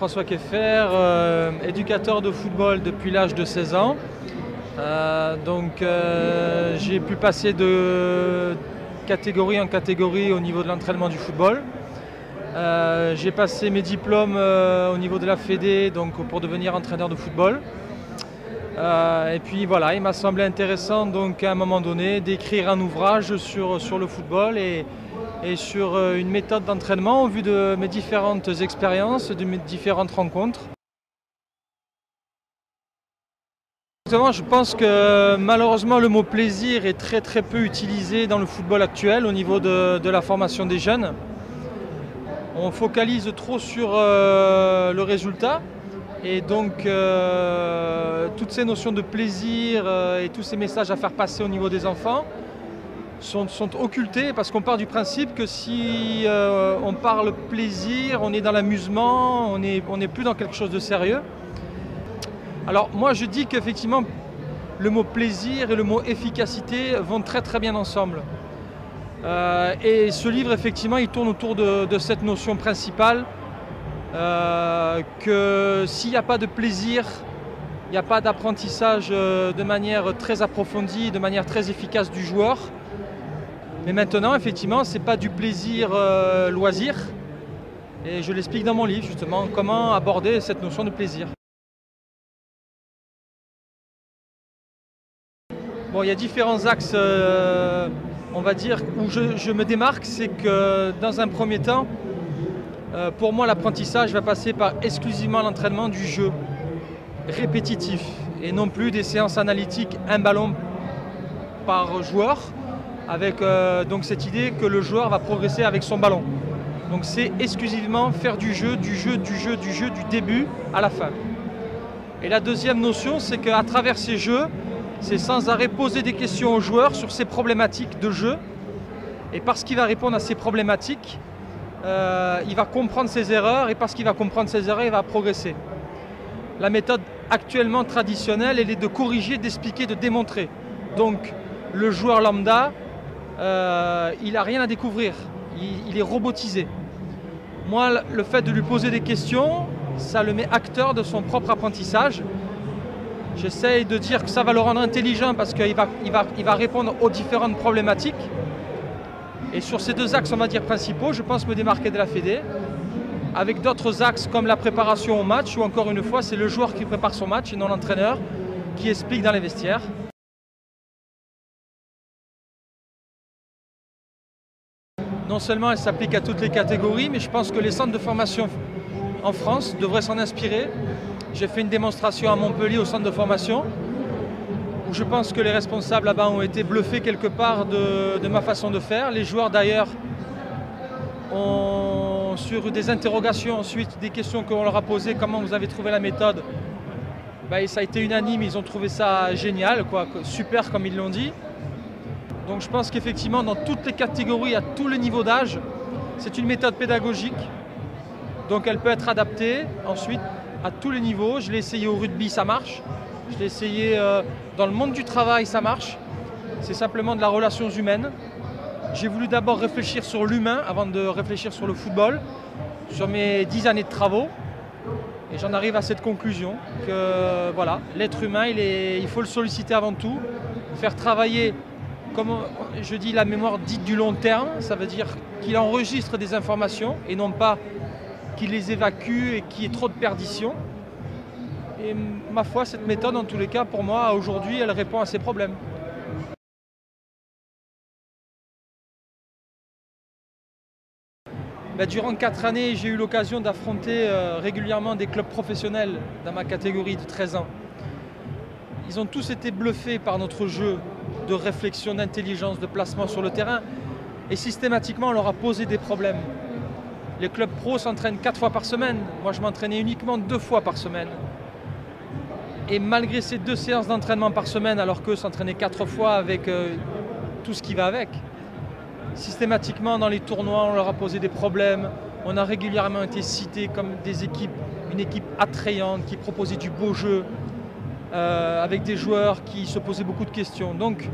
François Keffer, éducateur de football depuis l'âge de 16 ans. J'ai pu passer de catégorie en catégorie au niveau de l'entraînement du football. J'ai passé mes diplômes au niveau de la Fédé pour devenir entraîneur de football. Et puis voilà, il m'a semblé intéressant donc à un moment donné d'écrire un ouvrage sur le football et sur une méthode d'entraînement au vu de mes différentes expériences, de mes différentes rencontres. Je pense que malheureusement le mot plaisir est très peu utilisé dans le football actuel au niveau de la formation des jeunes. On focalise trop sur le résultat et donc toutes ces notions de plaisir et tous ces messages à faire passer au niveau des enfants sont occultés parce qu'on part du principe que si on parle plaisir, on est dans l'amusement, on n'est plus dans quelque chose de sérieux. Alors moi je dis qu'effectivement le mot plaisir et le mot efficacité vont très bien ensemble. Et ce livre effectivement il tourne autour de cette notion principale que s'il n'y a pas de plaisir, il n'y a pas d'apprentissage de manière très approfondie, de manière très efficace du joueur. Mais maintenant effectivement c'est pas du plaisir loisir et je l'explique dans mon livre justement comment aborder cette notion de plaisir. Bon, il y a différents axes, on va dire, où je me démarque, c'est que dans un premier temps, pour moi l'apprentissage va passer par exclusivement l'entraînement du jeu répétitif et non plus des séances analytiques, un ballon par joueur, avec donc cette idée que le joueur va progresser avec son ballon. Donc c'est exclusivement faire du début à la fin. Et la deuxième notion, c'est qu'à travers ces jeux, c'est sans arrêt poser des questions aux joueurs sur ces problématiques de jeu. Et parce qu'il va répondre à ces problématiques, il va comprendre ses erreurs et parce qu'il va comprendre ses erreurs, il va progresser. La méthode actuellement traditionnelle, elle est de corriger, d'expliquer, de démontrer. Donc le joueur lambda, il n'a rien à découvrir, il est robotisé. Moi, le fait de lui poser des questions, ça le met acteur de son propre apprentissage. J'essaye de dire que ça va le rendre intelligent parce qu'il va répondre aux différentes problématiques. Et sur ces deux axes, on va dire principaux, je pense me démarquer de la Fédé. Avec d'autres axes comme la préparation au match, où encore une fois, c'est le joueur qui prépare son match et non l'entraîneur qui explique dans les vestiaires. Non seulement elle s'applique à toutes les catégories, mais je pense que les centres de formation en France devraient s'en inspirer. J'ai fait une démonstration à Montpellier au centre de formation où je pense que les responsables là-bas ont été bluffés quelque part de ma façon de faire. Les joueurs d'ailleurs ont, sur des interrogations ensuite, des questions qu'on leur a posées, comment vous avez trouvé la méthode, ça a été unanime, ils ont trouvé ça génial, super comme ils l'ont dit. Donc je pense qu'effectivement dans toutes les catégories, à tous les niveaux d'âge, c'est une méthode pédagogique. Donc elle peut être adaptée ensuite à tous les niveaux. Je l'ai essayé au rugby, ça marche. Je l'ai essayé dans le monde du travail, ça marche. C'est simplement de la relation humaine. J'ai voulu d'abord réfléchir sur l'humain avant de réfléchir sur le football, sur mes 10 années de travaux. Et j'en arrive à cette conclusion que voilà, l'être humain, il faut le solliciter avant tout, faire travailler, comme je dis, la mémoire dite du long terme. Ça veut dire qu'il enregistre des informations et non pas qu'il les évacue et qu'il y ait trop de perdition. Et ma foi, cette méthode, en tous les cas, pour moi, aujourd'hui, elle répond à ces problèmes. Durant 4 années, j'ai eu l'occasion d'affronter régulièrement des clubs professionnels dans ma catégorie de 13 ans. Ils ont tous été bluffés par notre jeu de réflexion, d'intelligence, de placement sur le terrain. Et systématiquement, on leur a posé des problèmes. Les clubs pro s'entraînent 4 fois par semaine. Moi, je m'entraînais uniquement 2 fois par semaine. Et malgré ces 2 séances d'entraînement par semaine, alors qu'eux s'entraînaient 4 fois avec tout ce qui va avec, systématiquement dans les tournois, on leur a posé des problèmes. On a régulièrement été cités comme une équipe attrayante qui proposait du beau jeu, avec des joueurs qui se posaient beaucoup de questions. Donc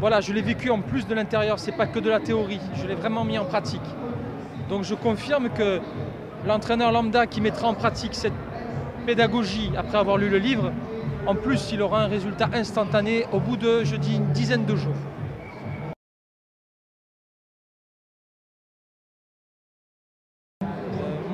voilà, je l'ai vécu en plus de l'intérieur, c'est pas que de la théorie, je l'ai vraiment mis en pratique. Donc je confirme que l'entraîneur lambda qui mettra en pratique cette pédagogie après avoir lu le livre, en plus, il aura un résultat instantané au bout de, je dis, une dizaine de jours.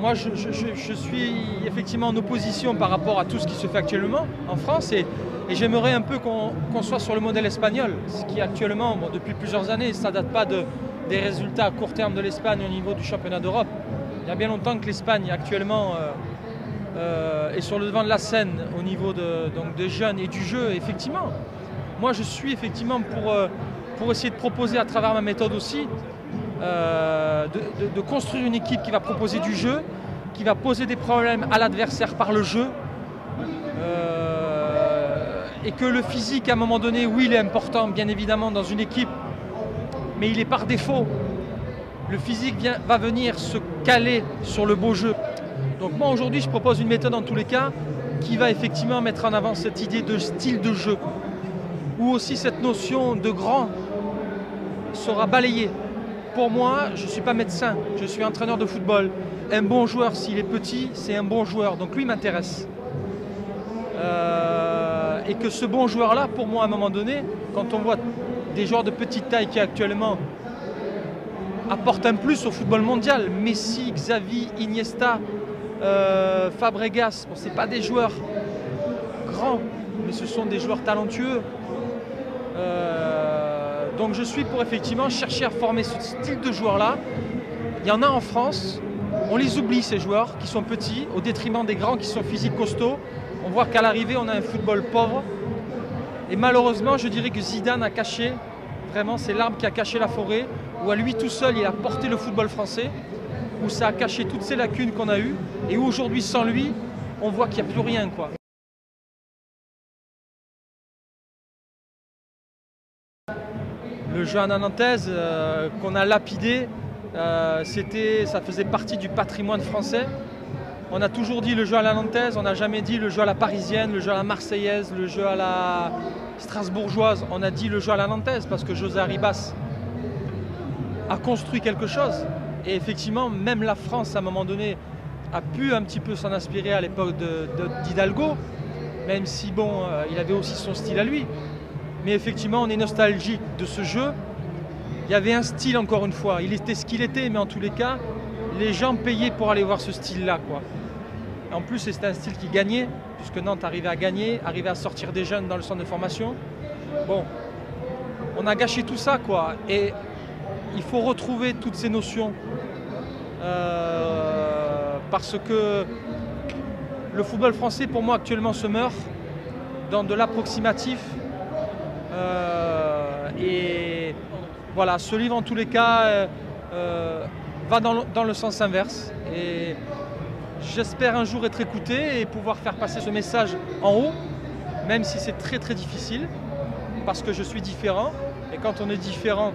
Moi, je suis effectivement en opposition par rapport à tout ce qui se fait actuellement en France et j'aimerais un peu qu'on soit sur le modèle espagnol, ce qui actuellement, bon, depuis plusieurs années, ça ne date pas des résultats à court terme de l'Espagne au niveau du championnat d'Europe. Il y a bien longtemps que l'Espagne actuellement est sur le devant de la scène au niveau donc des jeunes et du jeu. Effectivement, moi je suis effectivement pour essayer de proposer à travers ma méthode aussi de construire une équipe qui va proposer du jeu, qui va poser des problèmes à l'adversaire par le jeu. Et que le physique, à un moment donné, oui, il est important, bien évidemment, dans une équipe, mais il est par défaut. Le physique va venir se caler sur le beau jeu. Donc moi, aujourd'hui, je propose une méthode, en tous les cas, qui va effectivement mettre en avant cette idée de style de jeu, où aussi cette notion de grand sera balayée. Pour moi, je ne suis pas médecin, je suis entraîneur de football. Un bon joueur, s'il est petit, c'est un bon joueur, donc lui m'intéresse. Et que ce bon joueur-là, pour moi, à un moment donné, quand on voit des joueurs de petite taille qui actuellement apportent un plus au football mondial, Messi, Xavi, Iniesta, Fabregas, bon, ce n'est pas des joueurs grands, mais ce sont des joueurs talentueux. Donc je suis pour effectivement chercher à former ce style de joueurs-là. Il y en a en France, on les oublie ces joueurs qui sont petits, au détriment des grands qui sont physiques costauds. On voit qu'à l'arrivée, on a un football pauvre. Et malheureusement, je dirais que Zidane a caché, vraiment, c'est l'arbre qui a caché la forêt, où à lui tout seul, il a porté le football français, où ça a caché toutes ces lacunes qu'on a eues, et où aujourd'hui, sans lui, on voit qu'il n'y a plus rien, quoi. Le jeu à la nantaise qu'on a lapidé, ça faisait partie du patrimoine français. On a toujours dit le jeu à la nantaise, on n'a jamais dit le jeu à la parisienne, le jeu à la marseillaise, le jeu à la strasbourgeoise. On a dit le jeu à la nantaise parce que José Arribas a construit quelque chose. Et effectivement, même la France, à un moment donné, a pu un petit peu s'en inspirer à l'époque d'Hidalgo, même si, bon, il avait aussi son style à lui. Mais effectivement, on est nostalgique de ce jeu. Il y avait un style, encore une fois. Il était ce qu'il était, mais en tous les cas, les gens payaient pour aller voir ce style-là, quoi. En plus, c'était un style qui gagnait, puisque Nantes arrivait à gagner, arrivait à sortir des jeunes dans le centre de formation. Bon, on a gâché tout ça, quoi. Et il faut retrouver toutes ces notions. Parce que le football français, pour moi, actuellement, se meurt dans de l'approximatif. Et voilà, ce livre, en tous les cas, va dans le sens inverse. Et j'espère un jour être écouté et pouvoir faire passer ce message en haut, même si c'est très très difficile, parce que je suis différent. Et quand on est différent,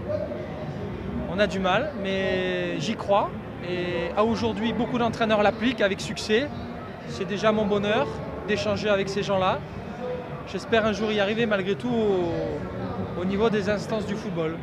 on a du mal, mais j'y crois. Et à aujourd'hui, beaucoup d'entraîneurs l'appliquent avec succès. C'est déjà mon bonheur d'échanger avec ces gens-là. J'espère un jour y arriver malgré tout au niveau des instances du football.